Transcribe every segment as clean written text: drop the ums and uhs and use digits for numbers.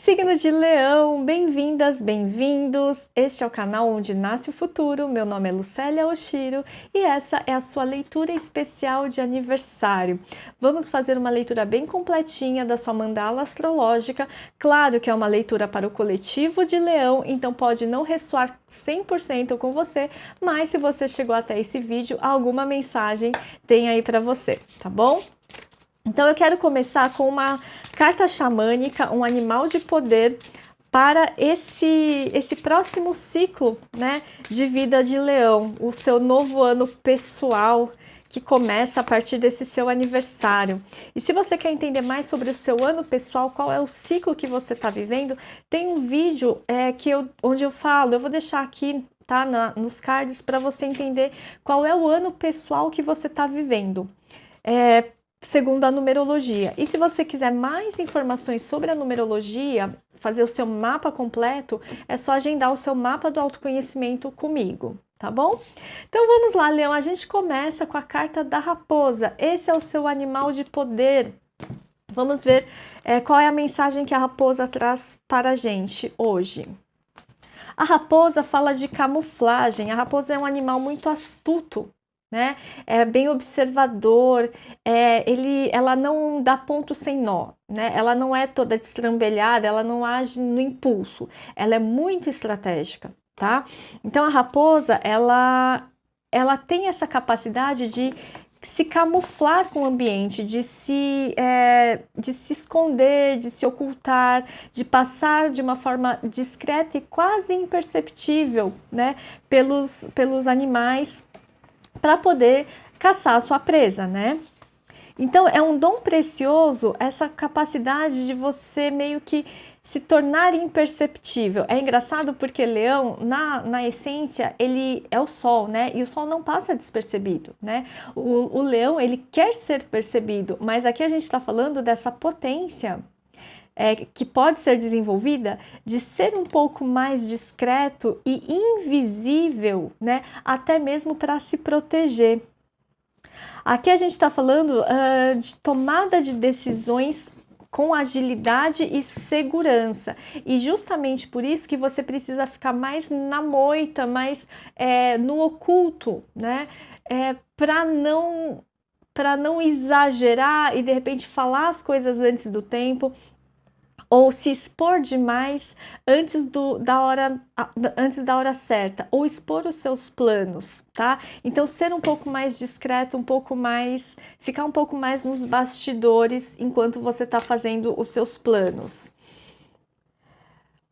Signo de Leão, bem-vindas, bem-vindos! Este é o canal onde nasce o futuro. Meu nome é Lucélia Oshiro e essa é a sua leitura especial de aniversário. Vamos fazer uma leitura bem completinha da sua mandala astrológica. Claro que é uma leitura para o coletivo de Leão, então pode não ressoar 100% com você, mas se você chegou até esse vídeo, alguma mensagem tem aí para você, tá bom? Então eu quero começar com uma carta xamânica, um animal de poder para esse próximo ciclo, né, de vida de Leão, o seu novo ano pessoal que começa a partir desse seu aniversário. E se você quer entender mais sobre o seu ano pessoal, qual é o ciclo que você está vivendo, tem um vídeo onde eu falo, eu vou deixar aqui, tá, nos cards para você entender qual é o ano pessoal que você está vivendo. Segundo a numerologia. E se você quiser mais informações sobre a numerologia, fazer o seu mapa completo, é só agendar o seu mapa do autoconhecimento comigo, tá bom? Então vamos lá, Leão, a gente começa com a carta da raposa. Esse é o seu animal de poder. Vamos ver qual é a mensagem que a raposa traz para a gente hoje. A raposa fala de camuflagem. A raposa é um animal muito astuto, né? É bem observador, ela não dá ponto sem nó, né? Ela não é toda destrambelhada, ela não age no impulso, ela é muito estratégica, tá? Então a raposa, ela tem essa capacidade de se camuflar com o ambiente, de se esconder, de se ocultar, de passar de uma forma discreta e quase imperceptível, né, pelos animais, para poder caçar a sua presa, né? Então é um dom precioso essa capacidade de você meio que se tornar imperceptível. É engraçado porque Leão, na essência, ele é o Sol, né? E o Sol não passa despercebido, né? O Leão, ele quer ser percebido, mas aqui a gente está falando dessa potência que pode ser desenvolvida de ser um pouco mais discreto e invisível, né? Até mesmo para se proteger. Aqui a gente está falando de tomada de decisões com agilidade e segurança. E justamente por isso que você precisa ficar mais na moita, mais no oculto, né? Para não exagerar e de repente falar as coisas antes do tempo, ou se expor demais antes da hora certa, ou expor os seus planos, tá? Então ser um pouco mais discreto, ficar um pouco mais nos bastidores enquanto você está fazendo os seus planos.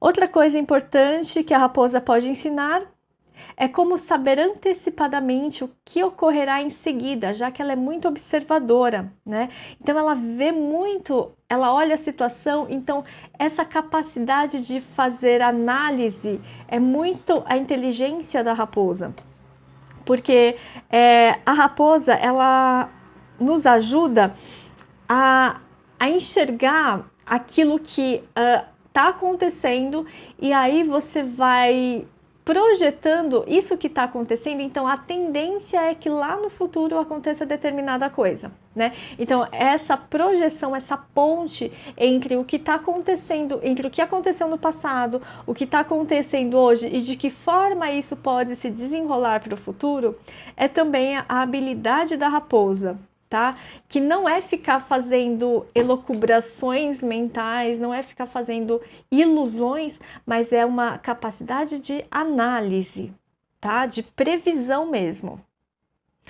Outra coisa importante que a raposa pode ensinar é como saber antecipadamente o que ocorrerá em seguida, já que ela é muito observadora, né? Então ela vê muito, ela olha a situação, então essa capacidade de fazer análise é muito a inteligência da raposa, porque a raposa, ela nos ajuda a enxergar aquilo que está acontecendo, e aí você vai projetando isso que está acontecendo. Então a tendência é que lá no futuro aconteça determinada coisa, né? Então essa projeção, essa ponte entre o que está acontecendo, entre o que aconteceu no passado, o que está acontecendo hoje e de que forma isso pode se desenrolar para o futuro, é também a habilidade da raposa, tá? Que não é ficar fazendo elucubrações mentais, não é ficar fazendo ilusões, mas é uma capacidade de análise, tá? De previsão mesmo,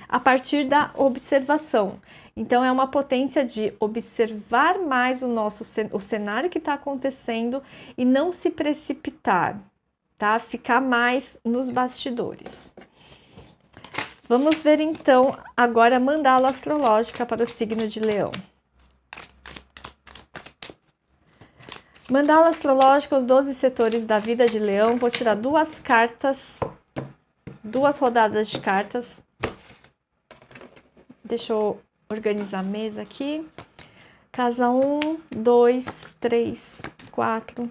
a partir da observação. Então é uma potência de observar mais o cenário que está acontecendo e não se precipitar, tá? Ficar mais nos bastidores. Vamos ver então agora a mandala astrológica para o signo de Leão. Mandala astrológica, os 12 setores da vida de Leão. Vou tirar duas cartas, duas rodadas de cartas. Deixa eu organizar a mesa aqui. Casa 1, 2, 3, 4,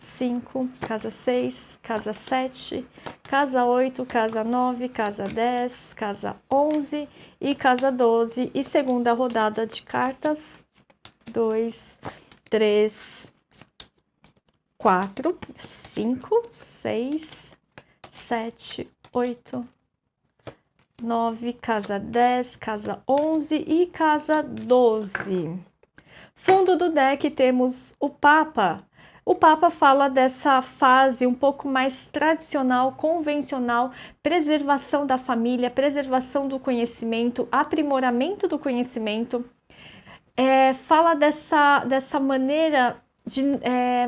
5, casa 6, casa 7, casa 8, casa 9, casa 10, casa 11 e casa 12. E segunda rodada de cartas, 2, 3, 4, 5, 6, 7, 8, 9, casa 10, casa 11 e casa 12. Fundo do deck temos o Papa. O Papa fala dessa fase um pouco mais tradicional, convencional, preservação da família, preservação do conhecimento, aprimoramento do conhecimento. Fala dessa maneira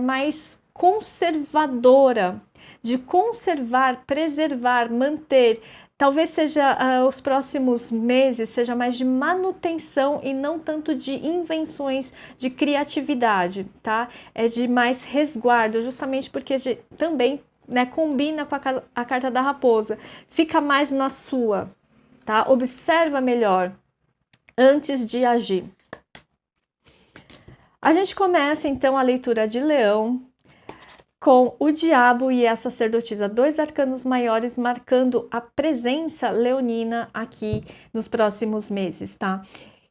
mais conservadora, de conservar, preservar, manter. Talvez seja os próximos meses, seja mais de manutenção e não tanto de invenções, de criatividade, tá? É de mais resguardo, justamente porque também, né, combina com a carta da raposa. Fica mais na sua, tá? Observa melhor antes de agir. A gente começa então a leitura de Leão com o Diabo e a Sacerdotisa, 2 arcanos maiores marcando a presença leonina aqui nos próximos meses, tá?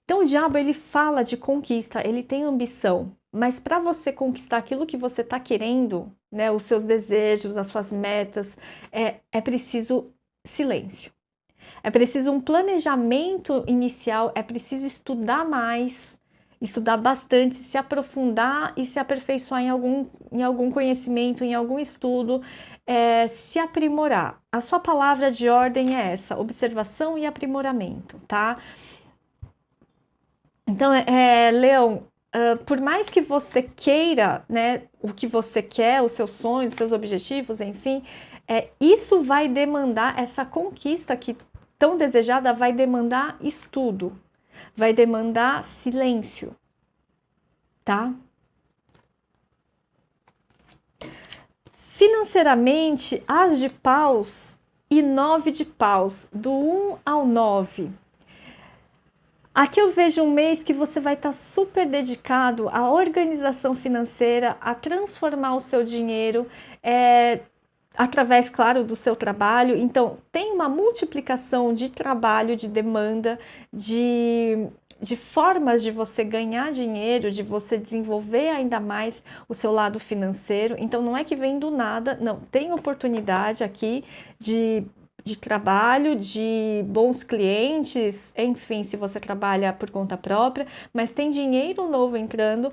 Então o Diabo, ele fala de conquista, ele tem ambição, mas para você conquistar aquilo que você está querendo, né, os seus desejos, as suas metas, é preciso silêncio. É preciso um planejamento inicial, é preciso estudar mais, estudar bastante, se aprofundar e se aperfeiçoar em algum conhecimento, em algum estudo, se aprimorar. A sua palavra de ordem é essa, observação e aprimoramento, tá? Então, Leão, por mais que você queira, né, o que você quer, os seus sonhos, os seus objetivos, enfim, isso vai demandar, essa conquista que tão desejada vai demandar estudo, vai demandar silêncio, tá? Financeiramente, As de Paus e 9 de Paus, do 1 ao 9. Aqui eu vejo um mês que você vai estar super dedicado à organização financeira, a transformar o seu dinheiro, através, claro, do seu trabalho. Então, tem uma multiplicação de trabalho, de demanda, de formas de você ganhar dinheiro, de você desenvolver ainda mais o seu lado financeiro. Então, não é que vem do nada, não. Tem oportunidade aqui de trabalho, de bons clientes, enfim, se você trabalha por conta própria, mas tem dinheiro novo entrando.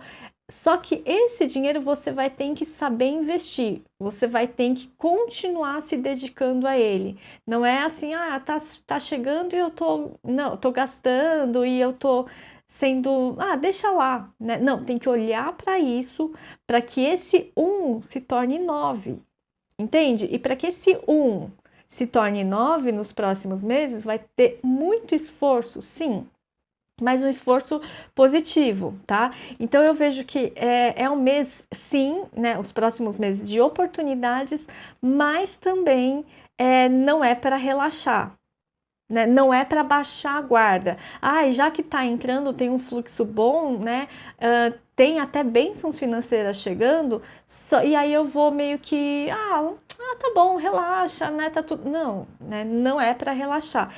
Só que esse dinheiro você vai ter que saber investir, você vai ter que continuar se dedicando a ele. Não é assim, tá chegando e eu tô gastando e eu tô sendo, deixa lá, né? Não, tem que olhar para isso, para que esse 1 se torne 9, entende? E para que esse 1 se torne 9 nos próximos meses, vai ter muito esforço, sim, mas um esforço positivo, tá? Então eu vejo que é um mês, sim, né? Os próximos meses de oportunidades, mas também não é para relaxar, né? Não é para baixar a guarda. Já que está entrando, tem um fluxo bom, né? Tem até bênçãos financeiras chegando, e aí eu vou meio que, tá bom, relaxa, né? Tá tudo. Não, né? Não é para relaxar,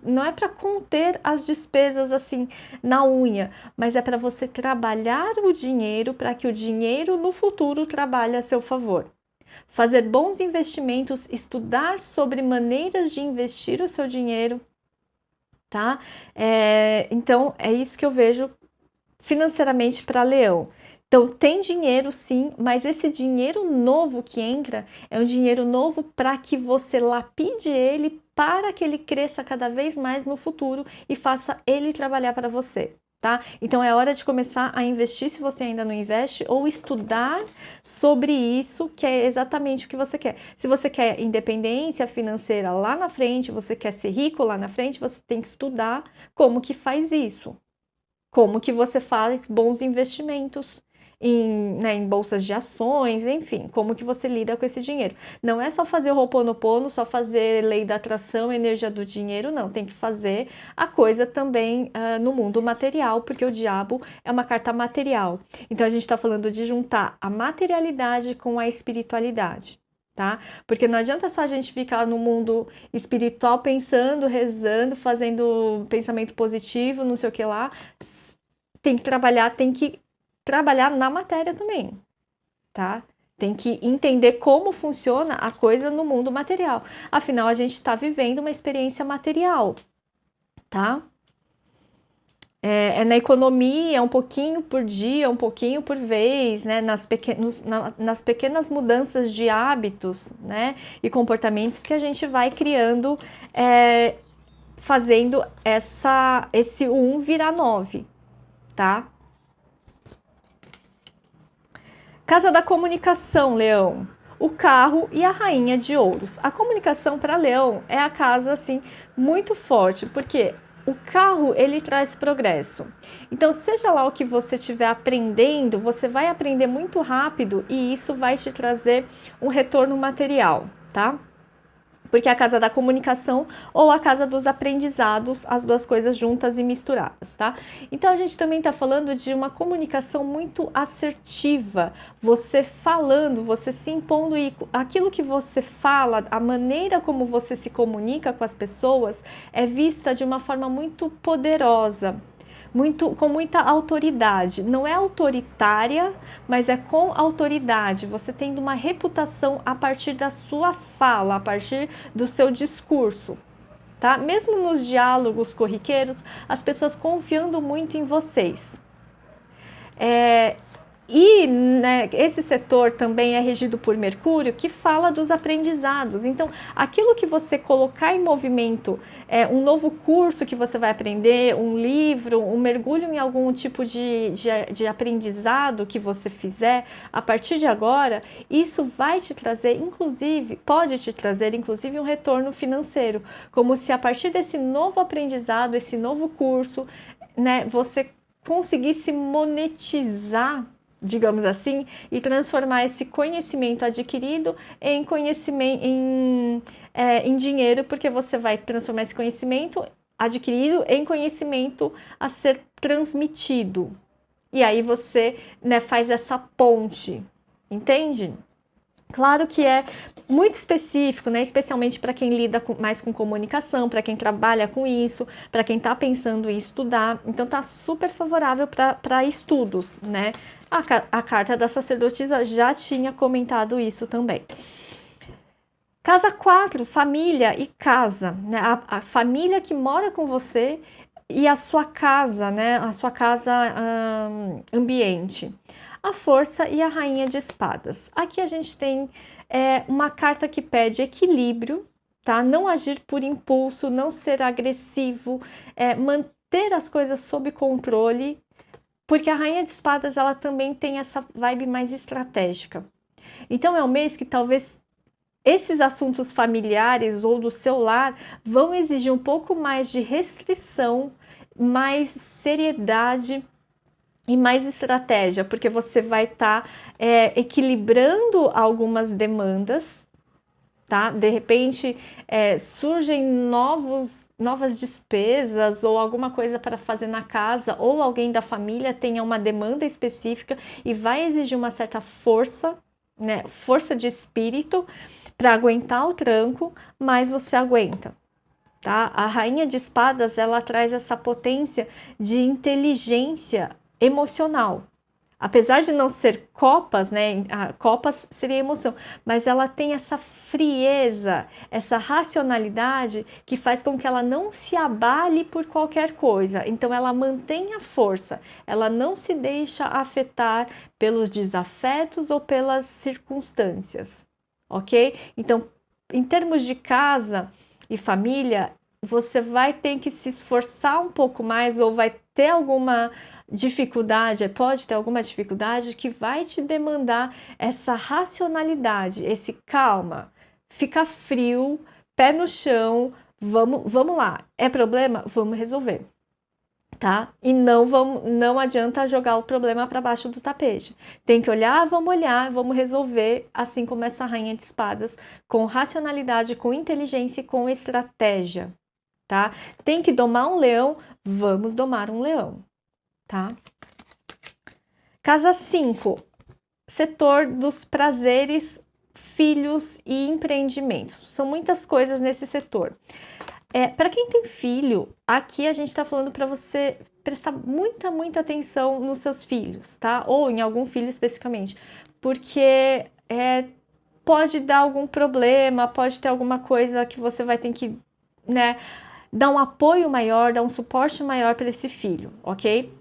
não é para conter as despesas assim na unha, mas é para você trabalhar o dinheiro para que o dinheiro no futuro trabalhe a seu favor. Fazer bons investimentos, estudar sobre maneiras de investir o seu dinheiro, tá? Então, é isso que eu vejo financeiramente para Leão. Então, tem dinheiro sim, mas esse dinheiro novo que entra é um dinheiro novo para que você lapide ele para que ele cresça cada vez mais no futuro e faça ele trabalhar para você. Tá? Então é hora de começar a investir se você ainda não investe ou estudar sobre isso, que é exatamente o que você quer. Se você quer independência financeira lá na frente, você quer ser rico lá na frente, você tem que estudar como que faz isso. Como que você faz bons investimentos em bolsas de ações, enfim, como que você lida com esse dinheiro. Não é só fazer o Ho'oponopono, só fazer lei da atração, energia do dinheiro, não. Tem que fazer a coisa também no mundo material, porque o diabo é uma carta material. Então a gente está falando de juntar a materialidade com a espiritualidade. Tá? Porque não adianta só a gente ficar no mundo espiritual pensando, rezando, fazendo pensamento positivo, não sei o que lá. Tem que trabalhar na matéria também. tá? Tem que entender como funciona a coisa no mundo material. Afinal, a gente está vivendo uma experiência material, tá? É na economia, um pouquinho por dia, um pouquinho por vez, né? Nas pequenas mudanças de hábitos, né? E comportamentos que a gente vai criando, fazendo esse 1 virar 9, tá? Casa da comunicação, Leão. O carro e a rainha de ouros. A comunicação para Leão é a casa assim muito forte, porque o carro ele traz progresso. Então, seja lá o que você estiver aprendendo, você vai aprender muito rápido e isso vai te trazer um retorno material, tá? Porque é a casa da comunicação ou a casa dos aprendizados, as duas coisas juntas e misturadas, tá? Então a gente também tá falando de uma comunicação muito assertiva, você falando, você se impondo e aquilo que você fala, a maneira como você se comunica com as pessoas é vista de uma forma muito poderosa. Com muita autoridade. Não é autoritária, mas é com autoridade. Você tendo uma reputação a partir da sua fala, a partir do seu discurso. Tá? Mesmo nos diálogos corriqueiros, as pessoas confiando muito em vocês. E né, esse setor também é regido por Mercúrio, que fala dos aprendizados. Então, aquilo que você colocar em movimento, um novo curso que você vai aprender, um livro, um mergulho em algum tipo de aprendizado que você fizer, a partir de agora, isso vai te trazer, inclusive, pode te trazer, inclusive, um retorno financeiro. Como se a partir desse novo aprendizado, esse novo curso, né, você conseguisse monetizar, digamos assim, e transformar esse conhecimento adquirido em conhecimento, em dinheiro, porque você vai transformar esse conhecimento adquirido em conhecimento a ser transmitido. E aí você, né, faz essa ponte, entende? Claro que é muito específico, né? Especialmente para quem lida mais com comunicação, para quem trabalha com isso, para quem está pensando em estudar. Então tá super favorável para estudos, né? A carta da sacerdotisa já tinha comentado isso também. Casa 4, família e casa, né? A família que mora com você e a sua casa, né? A sua casa ambiente. A força e a rainha de espadas. Aqui a gente tem uma carta que pede equilíbrio, tá? Não agir por impulso, não ser agressivo, manter as coisas sob controle, porque a rainha de espadas ela também tem essa vibe mais estratégica. Então é um mês que talvez esses assuntos familiares ou do seu lar vão exigir um pouco mais de restrição, mais seriedade e mais estratégia, porque você vai estar equilibrando algumas demandas, tá? De repente surgem novas despesas ou alguma coisa para fazer na casa, ou alguém da família tenha uma demanda específica e vai exigir uma certa força, né? Força de espírito para aguentar o tranco, mas você aguenta. Tá? A rainha de espadas ela traz essa potência de inteligência emocional. Apesar de não ser copas, né? Copas seria emoção, mas ela tem essa frieza, essa racionalidade que faz com que ela não se abale por qualquer coisa. Então ela mantém a força, ela não se deixa afetar pelos desafetos ou pelas circunstâncias, ok? Então, em termos de casa e família, você vai ter que se esforçar um pouco mais ou vai ter alguma dificuldade, pode ter alguma dificuldade que vai te demandar essa racionalidade, esse calma, fica frio, pé no chão, vamos lá, é problema? Vamos resolver. Tá? E não adianta jogar o problema para baixo do tapete. Tem que olhar, vamos resolver, assim como essa rainha de espadas, com racionalidade, com inteligência e com estratégia, tá? Tem que domar um leão, vamos domar um leão, tá? Casa 5, setor dos prazeres, filhos e empreendimentos. São muitas coisas nesse setor. Para quem tem filho, aqui a gente está falando para você prestar muita atenção nos seus filhos, tá? Ou em algum filho especificamente, porque pode dar algum problema, pode ter alguma coisa que você vai ter que, né, dar um apoio maior, dar um suporte maior para esse filho, ok?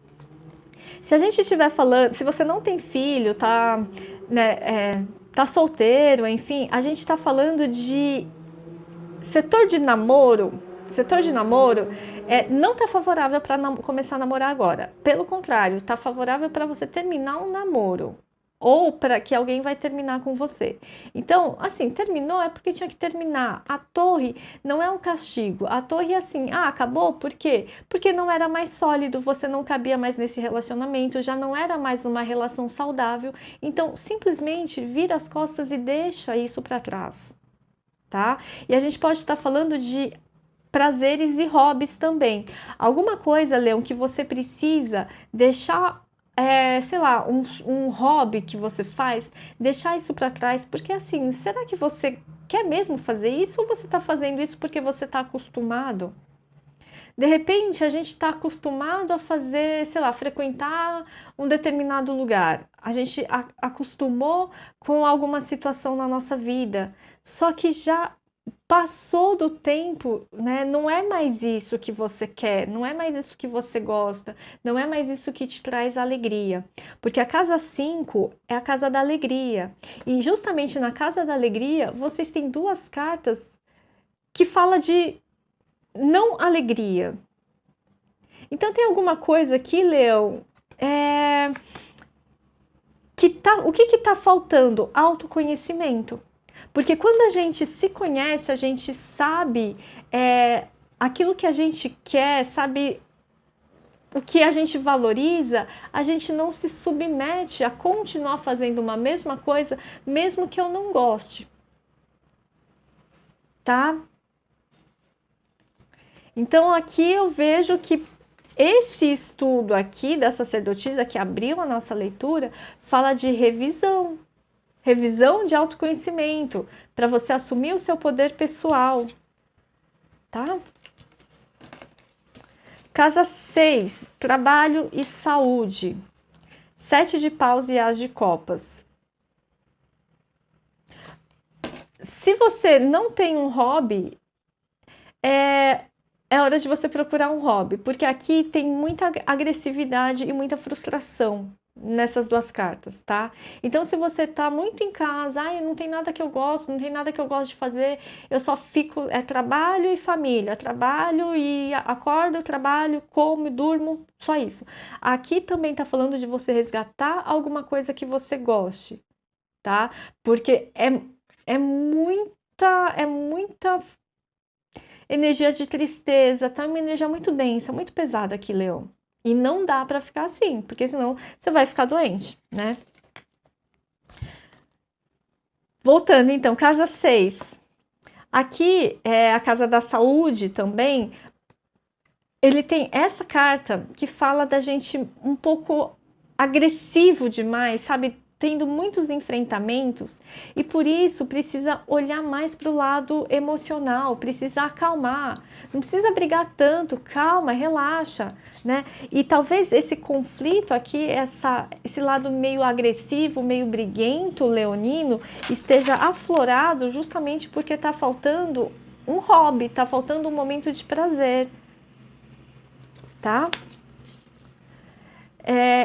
Se a gente estiver falando, se você não tem filho, tá, né, tá solteiro, enfim, a gente está falando de setor de namoro. Setor de namoro não tá favorável para começar a namorar agora. Pelo contrário, tá favorável para você terminar um namoro ou para que alguém vai terminar com você. Então, assim, terminou é porque tinha que terminar. A torre não é um castigo. A torre é assim, acabou, por quê? Porque não era mais sólido, você não cabia mais nesse relacionamento, já não era mais uma relação saudável. Então, simplesmente vira as costas e deixa isso para trás, tá? E a gente pode estar falando de prazeres e hobbies também. Alguma coisa, Leão, que você precisa deixar, sei lá, um hobby que você faz, deixar isso para trás, porque assim, será que você quer mesmo fazer isso ou você está fazendo isso porque você está acostumado? De repente, a gente está acostumado a fazer, sei lá, frequentar um determinado lugar. A gente acostumou com alguma situação na nossa vida, só que já passou do tempo, né? Não é mais isso que você quer, não é mais isso que você gosta, não é mais isso que te traz alegria. Porque a casa 5 é a casa da alegria. E justamente na casa da alegria, vocês têm duas cartas que fala de não alegria. Então tem alguma coisa aqui, Leão, o que está faltando? Autoconhecimento. Porque quando a gente se conhece, a gente sabe aquilo que a gente quer, sabe o que a gente valoriza, a gente não se submete a continuar fazendo uma mesma coisa, mesmo que eu não goste. Tá? Então aqui eu vejo que esse estudo aqui da sacerdotisa que abriu a nossa leitura fala de revisão. Revisão de autoconhecimento, para você assumir o seu poder pessoal, tá? Casa 6, trabalho e saúde. 7 de paus e as de copas. Se você não tem um hobby, é hora de você procurar um hobby, porque aqui tem muita agressividade e muita frustração nessas duas cartas, tá? Então, se você tá muito em casa, não tem nada que eu gosto, não tem nada que eu gosto de fazer, eu só fico, trabalho e família, trabalho e acordo, trabalho, como e durmo, só isso. Aqui também tá falando de você resgatar alguma coisa que você goste, tá? Porque é muita energia de tristeza, tá uma energia muito densa, muito pesada aqui, Leão. E não dá para ficar assim, porque senão você vai ficar doente, né? Voltando então, casa 6. Aqui é a casa da saúde também. Ele tem essa carta que fala da gente um pouco agressivo demais, sabe? Tendo muitos enfrentamentos e por isso precisa olhar mais para o lado emocional, precisa acalmar, não precisa brigar tanto, calma, relaxa, né? E talvez esse conflito aqui, esse lado meio agressivo, meio briguento, leonino, esteja aflorado justamente porque está faltando um hobby, está faltando um momento de prazer, tá?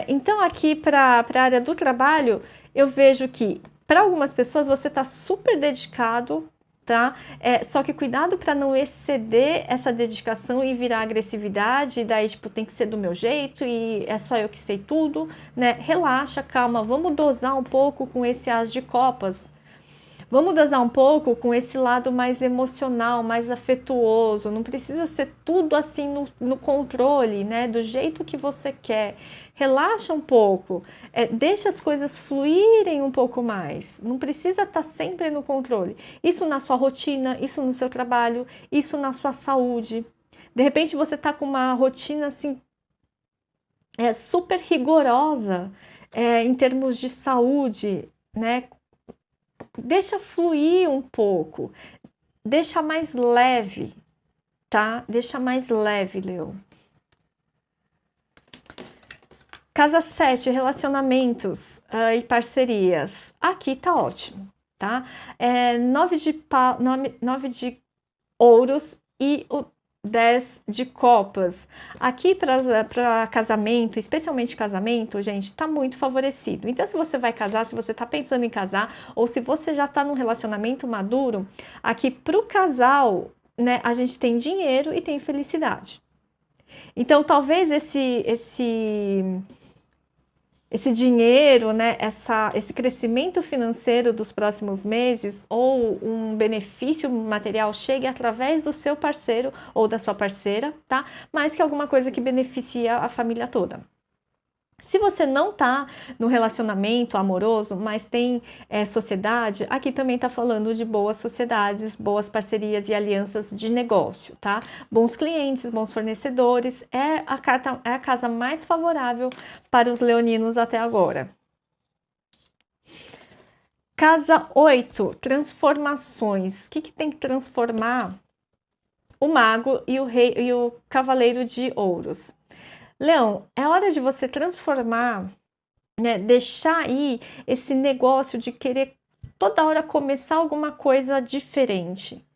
Então, aqui para a área do trabalho, eu vejo que para algumas pessoas você está super dedicado, tá? Só que cuidado para não exceder essa dedicação e virar agressividade, e daí, tipo, tem que ser do meu jeito e é só eu que sei tudo, né? Relaxa, calma, vamos dosar um pouco com esse as de copas. Vamos dosar um pouco com esse lado mais emocional, mais afetuoso. Não precisa ser tudo assim no controle, né? Do jeito que você quer. Relaxa um pouco, deixa as coisas fluírem um pouco mais. Não precisa estar sempre no controle. Isso na sua rotina, isso no seu trabalho, isso na sua saúde. De repente você está com uma rotina assim super rigorosa em termos de saúde, né? Deixa fluir um pouco, deixa mais leve, tá? Deixa mais leve, Leão. Casa 7, relacionamentos e parcerias. Aqui tá ótimo, tá? 9 de ouros e o 10 de copas. Aqui para casamento, especialmente casamento, gente, tá muito favorecido. Então, se você vai casar, se você tá pensando em casar, ou se você já tá num relacionamento maduro, aqui pro casal, né, a gente tem dinheiro e tem felicidade. Então, talvez esse dinheiro, né, esse crescimento financeiro dos próximos meses ou um benefício material chegue através do seu parceiro ou da sua parceira, tá? Mais que alguma coisa que beneficia a família toda. Se você não tá no relacionamento amoroso, mas tem sociedade, aqui também tá falando de boas sociedades, boas parcerias e alianças de negócio, tá? Bons clientes, bons fornecedores, é a casa mais favorável para os leoninos até agora. Casa 8, transformações. O que tem que transformar? O mago e o rei e o cavaleiro de ouros. Leão, é hora de você transformar, né, deixar aí esse negócio de querer toda hora começar alguma coisa diferente,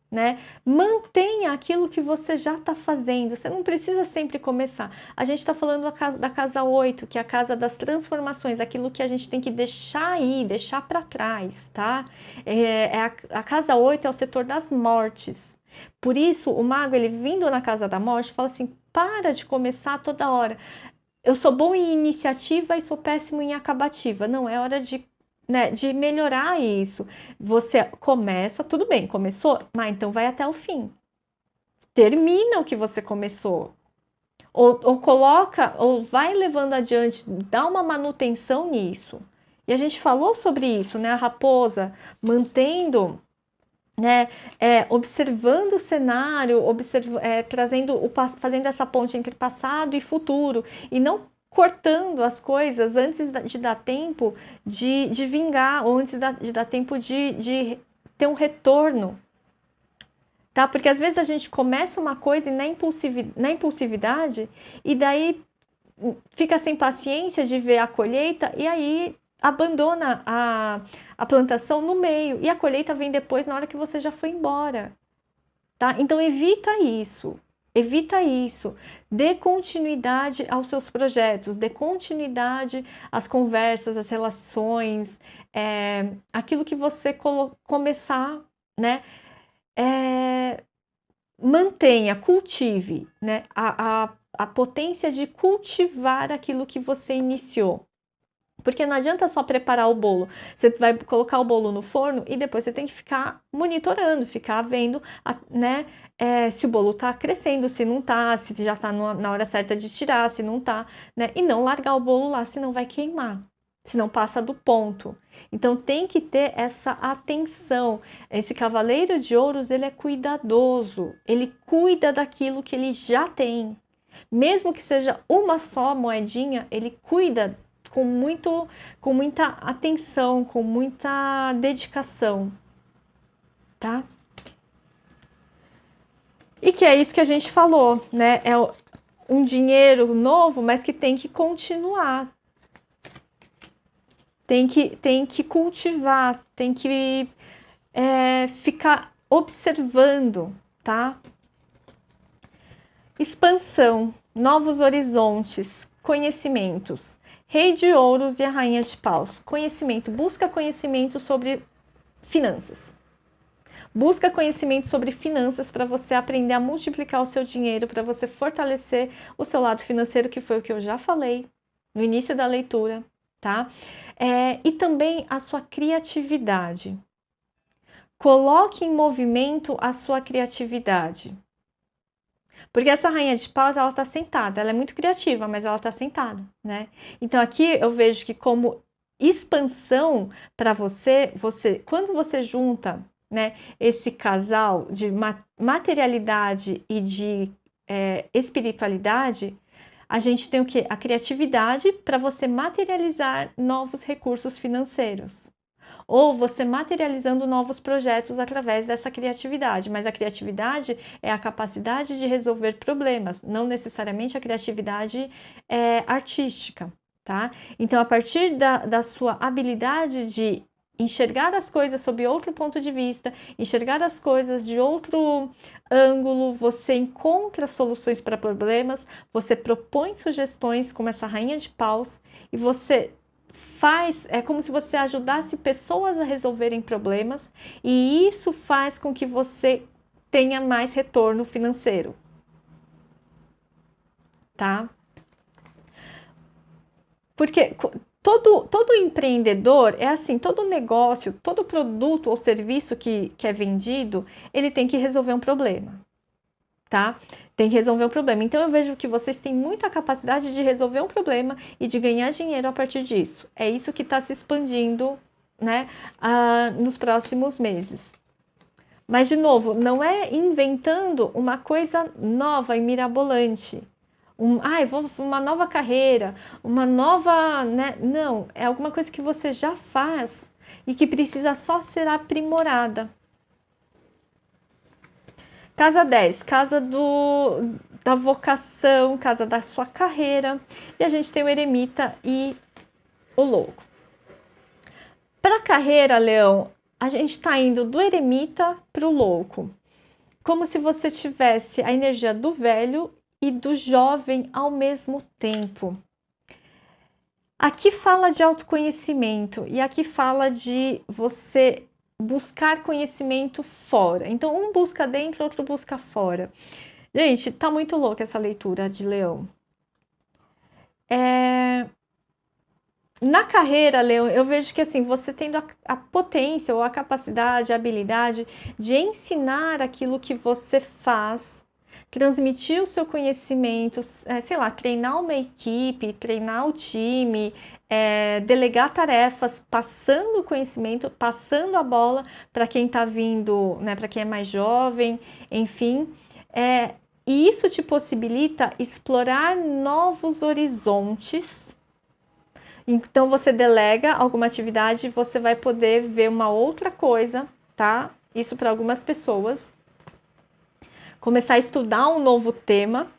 né? Mantenha aquilo que você já está fazendo, você não precisa sempre começar. A gente está falando da casa 8, que é a casa das transformações, aquilo que a gente tem que deixar aí, deixar para trás, tá? A casa 8 é o setor das mortes. Por isso, o mago, ele vindo na casa da morte, fala assim: para de começar toda hora. Eu sou bom em iniciativa e sou péssimo em acabativa. Não, é hora de, né, de melhorar isso. Você começa, tudo bem, começou, mas então vai até o fim. Termina o que você começou. Ou coloca, ou vai levando adiante, dá uma manutenção nisso. E a gente falou sobre isso, né? A raposa mantendo, né, observando o cenário, fazendo essa ponte entre passado e futuro, e não cortando as coisas antes de dar tempo de vingar, ou antes de dar tempo de ter um retorno, tá? Porque às vezes a gente começa uma coisa na impulsividade, e daí fica sem paciência de ver a colheita, e aí abandona a plantação no meio, e a colheita vem depois, na hora que você já foi embora, tá? Então evita isso, dê continuidade aos seus projetos, dê continuidade às conversas, às relações, aquilo que você começar, né? Mantenha, cultive, né? A potência de cultivar aquilo que você iniciou. Porque não adianta só preparar o bolo. Você vai colocar o bolo no forno e depois você tem que ficar monitorando, ficar vendo, né, se o bolo tá crescendo, se não tá, se já tá na hora certa de tirar, se não tá, né? E não largar o bolo lá, senão vai queimar, senão passa do ponto. Então tem que ter essa atenção. Esse cavaleiro de ouros, ele é cuidadoso, ele cuida daquilo que ele já tem. Mesmo que seja uma só moedinha, ele cuida com muita atenção, com muita dedicação, tá? E que é isso que a gente falou, né? É um dinheiro novo, mas que tem que continuar. Tem que cultivar, tem que ficar observando, tá? Expansão, novos horizontes, conhecimentos. Rei de ouros e a rainha de paus. Conhecimento. Busca conhecimento sobre finanças. Busca conhecimento sobre finanças para você aprender a multiplicar o seu dinheiro, para você fortalecer o seu lado financeiro, que foi o que eu já falei no início da leitura, tá? E também a sua criatividade. Coloque em movimento a sua criatividade. Porque essa rainha de paus, ela tá sentada, ela é muito criativa, mas ela tá sentada, né? Então aqui eu vejo que como expansão para você, quando você junta, né, esse casal de materialidade e de espiritualidade, a gente tem o quê? A criatividade para você materializar novos recursos financeiros. ou você materializando novos projetos através dessa criatividade. Mas a criatividade é a capacidade de resolver problemas, não necessariamente a criatividade artística, tá? Então, a partir da sua habilidade de enxergar as coisas sob outro ponto de vista, enxergar as coisas de outro ângulo, você encontra soluções para problemas, você propõe sugestões como essa rainha de paus e você faz, é como se você ajudasse pessoas a resolverem problemas e isso faz com que você tenha mais retorno financeiro, tá? Porque todo empreendedor é assim, todo negócio, todo produto ou serviço que é vendido, ele tem que resolver um problema, tá? Tem que resolver um problema. Então eu vejo que vocês têm muita capacidade de resolver um problema e de ganhar dinheiro a partir disso. É isso que está se expandindo, né, nos próximos meses. Mas, de novo, não é inventando uma coisa nova e mirabolante. Uma nova carreira, uma nova, né? Não, é alguma coisa que você já faz e que precisa só ser aprimorada. Casa 10, casa da vocação, casa da sua carreira. E a gente tem o eremita e o louco. Para a carreira, Leão, a gente está indo do eremita para o louco. Como se você tivesse a energia do velho e do jovem ao mesmo tempo. Aqui fala de autoconhecimento e aqui fala de você buscar conhecimento fora. Então, um busca dentro, outro busca fora. Gente, tá muito louca essa leitura de Leão. Na carreira, Leão, eu vejo que assim, você tendo a potência ou a capacidade, a habilidade de ensinar aquilo que você faz, transmitir o seu conhecimento, sei lá, treinar uma equipe, treinar o time, delegar tarefas, passando o conhecimento, passando a bola para quem está vindo, né, para quem é mais jovem, enfim. E isso te possibilita explorar novos horizontes. Então você delega alguma atividade, você vai poder ver uma outra coisa, tá? Isso para algumas pessoas. Começar a estudar um novo tema,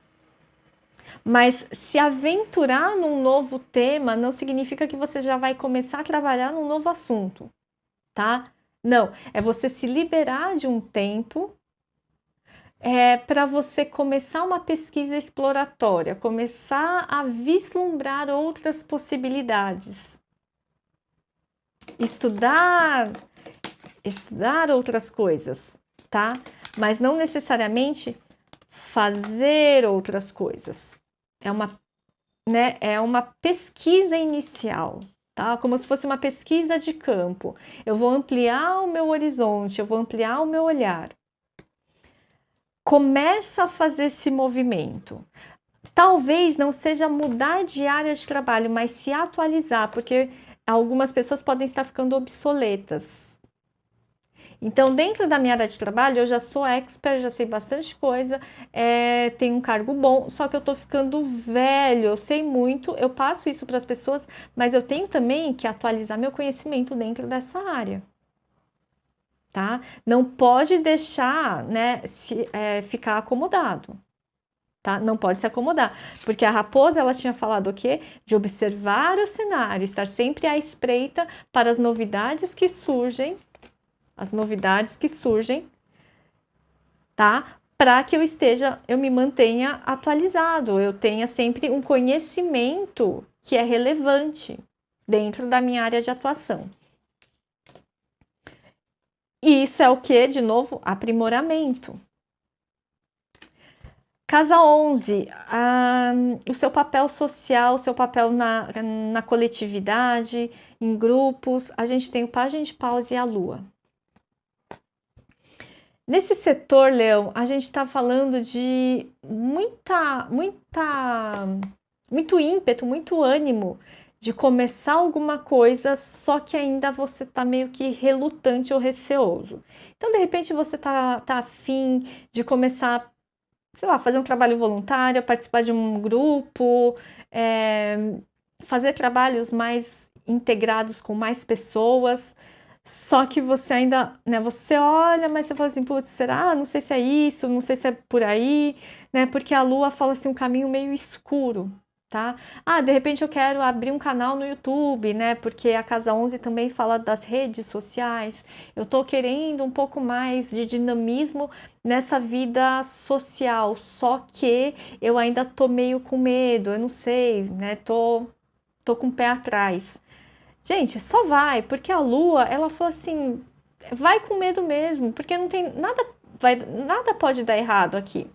mas se aventurar num novo tema não significa que você já vai começar a trabalhar num novo assunto, tá? Não, é você se liberar de um tempo para você começar uma pesquisa exploratória, começar a vislumbrar outras possibilidades. Estudar outras coisas, tá? Mas não necessariamente fazer outras coisas. É uma pesquisa inicial, tá? Como se fosse uma pesquisa de campo. Eu vou ampliar o meu horizonte, eu vou ampliar o meu olhar. Começa a fazer esse movimento. Talvez não seja mudar de área de trabalho, mas se atualizar, porque algumas pessoas podem estar ficando obsoletas. Então, dentro da minha área de trabalho, eu já sou expert, já sei bastante coisa, tenho um cargo bom, só que eu tô ficando velho, eu sei muito, eu passo isso para as pessoas, mas eu tenho também que atualizar meu conhecimento dentro dessa área. Tá? Não pode deixar, né, ficar acomodado. Tá? Não pode se acomodar, porque a raposa ela tinha falado o quê? De observar o cenário, estar sempre à espreita para as novidades que surgem, tá? Para que eu me mantenha atualizado, eu tenha sempre um conhecimento que é relevante dentro da minha área de atuação. E isso é o que, de novo, aprimoramento. Casa 11, o seu papel social, o seu papel na coletividade, em grupos. A gente tem o Pajem de Paus e a Lua. Nesse setor, Leão, a gente está falando de muito ímpeto, muito ânimo de começar alguma coisa, só que ainda você está meio que relutante ou receoso. Então, de repente, você tá afim de começar, sei lá, fazer um trabalho voluntário, participar de um grupo, fazer trabalhos mais integrados com mais pessoas. Só que você ainda, né, você olha, mas você fala assim: "Putz, será? Não sei se é isso, não sei se é por aí", né, porque a lua fala assim, um caminho meio escuro, tá. Ah, de repente eu quero abrir um canal no YouTube, né, porque a casa 11 também fala das redes sociais. Eu tô querendo um pouco mais de dinamismo nessa vida social, só que eu ainda tô meio com medo, eu não sei, né, tô com o pé atrás. Gente, só vai, porque a Lua, ela falou assim, vai com medo mesmo, porque não tem nada, nada pode dar errado aqui,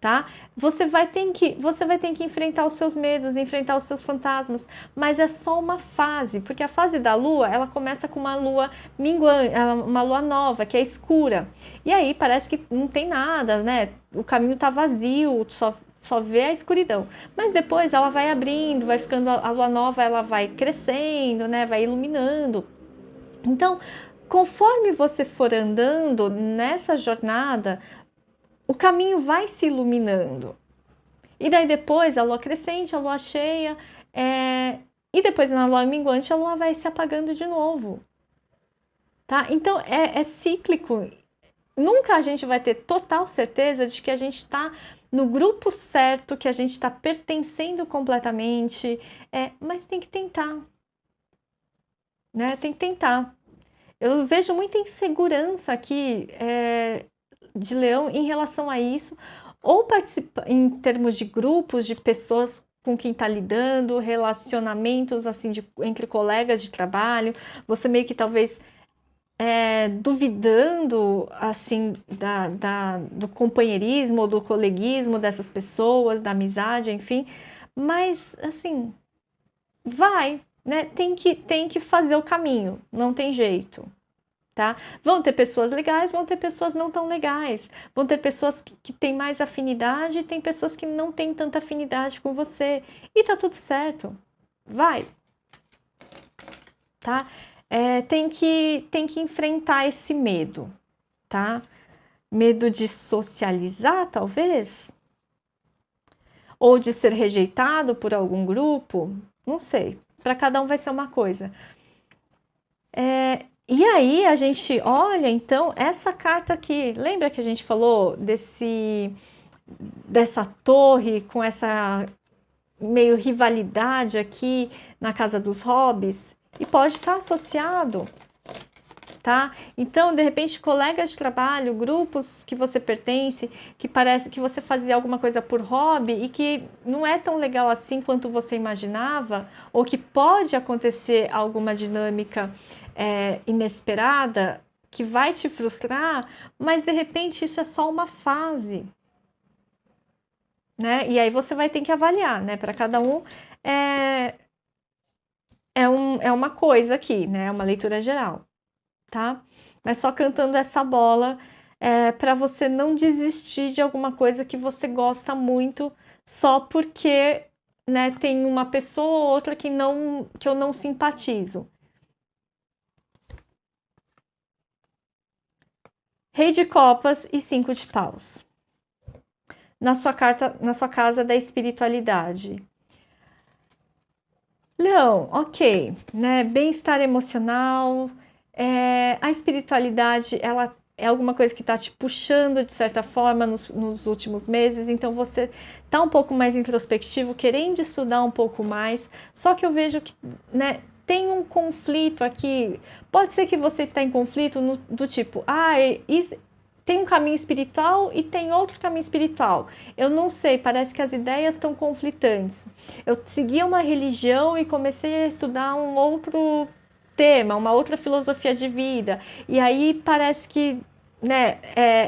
tá? Você vai ter que enfrentar os seus medos, enfrentar os seus fantasmas, mas é só uma fase, porque a fase da Lua, ela começa com uma Lua minguante, uma Lua nova, que é escura. E aí parece que não tem nada, né? O caminho tá vazio, só vê a escuridão. Mas depois ela vai abrindo, vai ficando a lua nova, ela vai crescendo, né? Vai iluminando. Então, conforme você for andando nessa jornada, o caminho vai se iluminando. E daí depois a lua crescente, a lua cheia, e depois na lua minguante a lua vai se apagando de novo, tá? Então é cíclico. Nunca a gente vai ter total certeza de que a gente está no grupo certo, que a gente está pertencendo completamente, mas tem que tentar, né? Tem que tentar. Eu vejo muita insegurança aqui de Leão em relação a isso, ou participa em termos de grupos, de pessoas com quem está lidando, relacionamentos assim entre colegas de trabalho, você meio que talvez duvidando assim do companheirismo ou do coleguismo dessas pessoas, da amizade, enfim, mas assim, vai, né? Tem que fazer o caminho, não tem jeito. Tá? Vão ter pessoas legais, vão ter pessoas não tão legais, vão ter pessoas que têm mais afinidade e tem pessoas que não têm tanta afinidade com você. E tá tudo certo. Vai, tá? Tem que enfrentar esse medo, tá? Medo de socializar, talvez? Ou de ser rejeitado por algum grupo? Não sei. Para cada um vai ser uma coisa. E aí a gente olha, então, essa carta aqui. Lembra que a gente falou dessa torre com essa meio rivalidade aqui na casa dos hobbies? E pode estar associado, tá? Então, de repente, colegas de trabalho, grupos que você pertence, que parece que você fazia alguma coisa por hobby e que não é tão legal assim quanto você imaginava, ou que pode acontecer alguma dinâmica inesperada que vai te frustrar, mas de repente isso é só uma fase, né? E aí você vai ter que avaliar, né? Para cada um é, é uma coisa aqui, né? É uma leitura geral, tá? Mas só cantando essa bola para você não desistir de alguma coisa que você gosta muito só porque, né, tem uma pessoa ou outra que eu não simpatizo. Rei de copas e 5 de paus. Na sua carta, na sua casa da espiritualidade. Leão, ok, né? Bem-estar emocional, a espiritualidade, ela é alguma coisa que está te puxando de certa forma nos últimos meses, então você tá um pouco mais introspectivo, querendo estudar um pouco mais, só que eu vejo que, né, tem um conflito aqui. Pode ser que você está em conflito do tipo, tem um caminho espiritual e tem outro caminho espiritual. Eu não sei, parece que as ideias estão conflitantes. Eu seguia uma religião e comecei a estudar um outro tema, uma outra filosofia de vida. E aí parece que, né,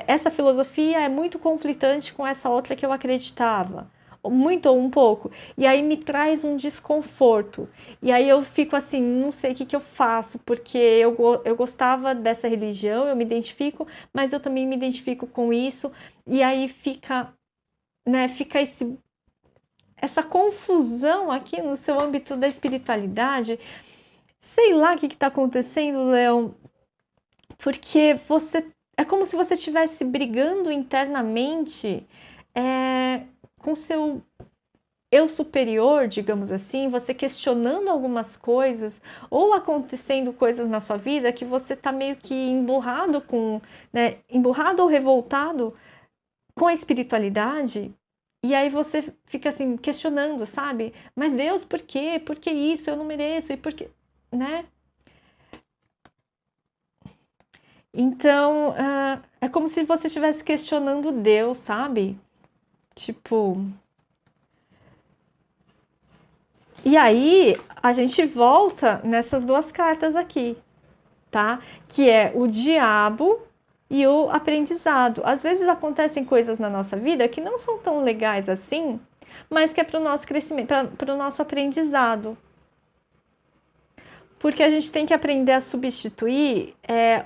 essa filosofia é muito conflitante com essa outra que eu acreditava. Muito ou um pouco. E aí me traz um desconforto. E aí eu fico assim, não sei o que eu faço, porque eu gostava dessa religião, eu me identifico, mas eu também me identifico com isso. E aí fica, né, fica essa confusão aqui no seu âmbito da espiritualidade. Sei lá o que está acontecendo, Leão, porque você é como se você estivesse brigando internamente com seu eu superior, digamos assim, você questionando algumas coisas ou acontecendo coisas na sua vida que você tá meio que emburrado com, né, emburrado ou revoltado com a espiritualidade, e aí você fica assim questionando, sabe? Mas Deus, por quê? Por que isso? Eu não mereço, e por quê? Né? Então, é como se você estivesse questionando Deus, sabe? Tipo, e aí a gente volta nessas duas cartas aqui, tá? Que é o diabo e o aprendizado. Às vezes acontecem coisas na nossa vida que não são tão legais assim, mas que é para o nosso crescimento, para o nosso aprendizado. Porque a gente tem que aprender a substituir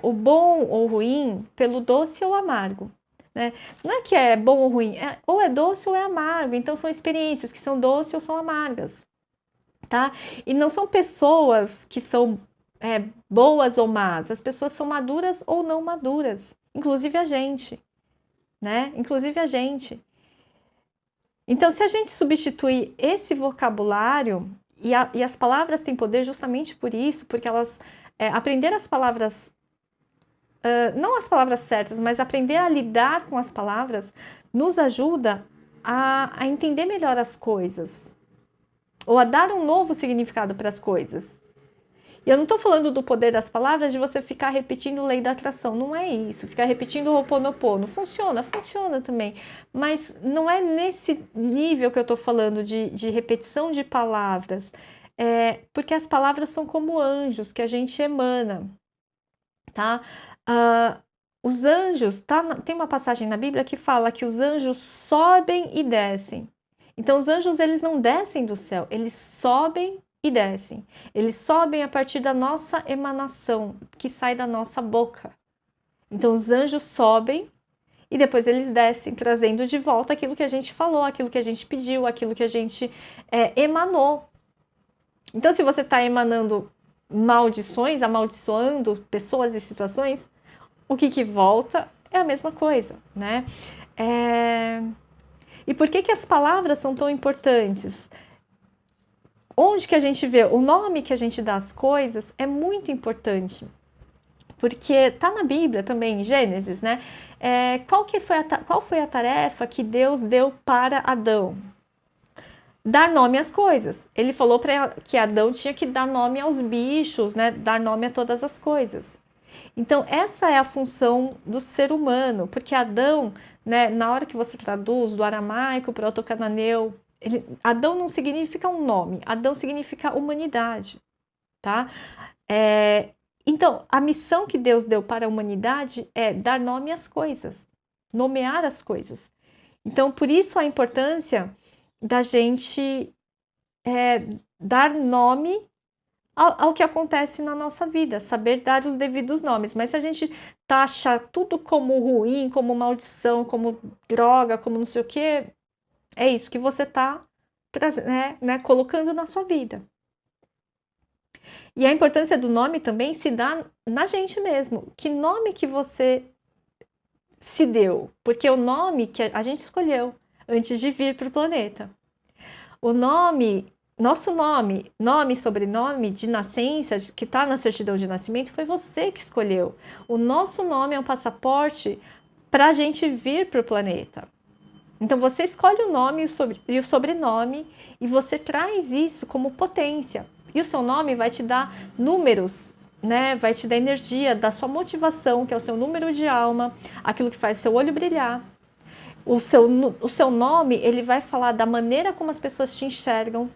o bom ou ruim pelo doce ou amargo. Né? Não é que é bom ou ruim, ou é doce ou é amargo. Então são experiências que são doces ou são amargas. Tá? E não são pessoas que são boas ou más. As pessoas são maduras ou não maduras. Inclusive a gente. Né? Inclusive a gente. Então, se a gente substituir esse vocabulário, e as palavras têm poder justamente por isso, porque elas aprender as palavras, não as palavras certas, mas aprender a lidar com as palavras, nos ajuda a entender melhor as coisas, ou a dar um novo significado para as coisas. E eu não estou falando do poder das palavras de você ficar repetindo lei da atração, não é isso, ficar repetindo o Ho'oponopono, funciona também, mas não é nesse nível que eu estou falando de repetição de palavras, porque as palavras são como anjos que a gente emana, tá? Os anjos, tem uma passagem na Bíblia que fala que os anjos sobem e descem. Então os anjos eles não descem do céu, eles sobem e descem. Eles sobem a partir da nossa emanação, que sai da nossa boca. Então os anjos sobem e depois eles descem, trazendo de volta aquilo que a gente falou, aquilo que a gente pediu, aquilo que a gente emanou. Então se você está emanando maldições, amaldiçoando pessoas e situações, o que volta é a mesma coisa, né? E por que as palavras são tão importantes? Onde que a gente vê o nome que a gente dá às coisas é muito importante, porque tá na Bíblia também, em Gênesis, né? Qual foi a tarefa que Deus deu para Adão? Dar nome às coisas. Ele falou que Adão tinha que dar nome aos bichos, né? Dar nome a todas as coisas. Então, essa é a função do ser humano, porque Adão, né, na hora que você traduz do aramaico para o proto-cananeu, Adão não significa um nome, Adão significa humanidade, tá? Então, a missão que Deus deu para a humanidade é dar nome às coisas, nomear as coisas. Então, por isso a importância da gente dar nome ao que acontece na nossa vida, saber dar os devidos nomes. Mas se a gente taxa tudo como ruim, como maldição, como droga, como não sei o que, é isso que você está colocando na sua vida. E a importância do nome também se dá na gente mesmo. Que nome que você se deu? Porque o nome que a gente escolheu antes de vir para o planeta. O nome, nosso nome e sobrenome de nascença, que está na certidão de nascimento, foi você que escolheu. O nosso nome é um passaporte para a gente vir para o planeta. Então você escolhe o nome e o sobrenome e você traz isso como potência. E o seu nome vai te dar números, né? Vai te dar energia da sua motivação, que é o seu número de alma, aquilo que faz seu olho brilhar. O seu nome, ele vai falar da maneira como as pessoas te enxergam,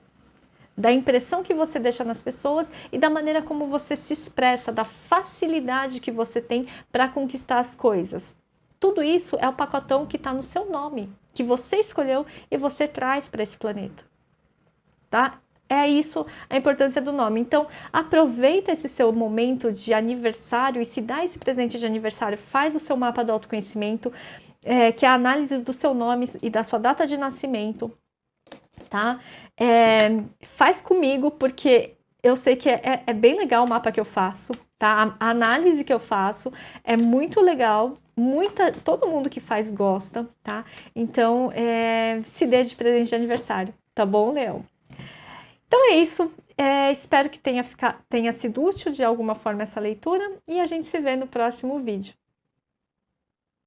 da impressão que você deixa nas pessoas e da maneira como você se expressa, da facilidade que você tem para conquistar as coisas. Tudo isso é o pacotão que está no seu nome, que você escolheu e você traz para esse planeta, tá? É isso a importância do nome. Então, aproveita esse seu momento de aniversário e se dá esse presente de aniversário, faz o seu mapa do autoconhecimento, que é a análise do seu nome e da sua data de nascimento, tá? Faz comigo, porque eu sei que é bem legal o mapa que eu faço, tá? A análise que eu faço é muito legal, todo mundo que faz gosta, tá? Então, se dê de presente de aniversário. tá bom, Leão? Então é isso, espero que tenha sido útil de alguma forma essa leitura e a gente se vê no próximo vídeo.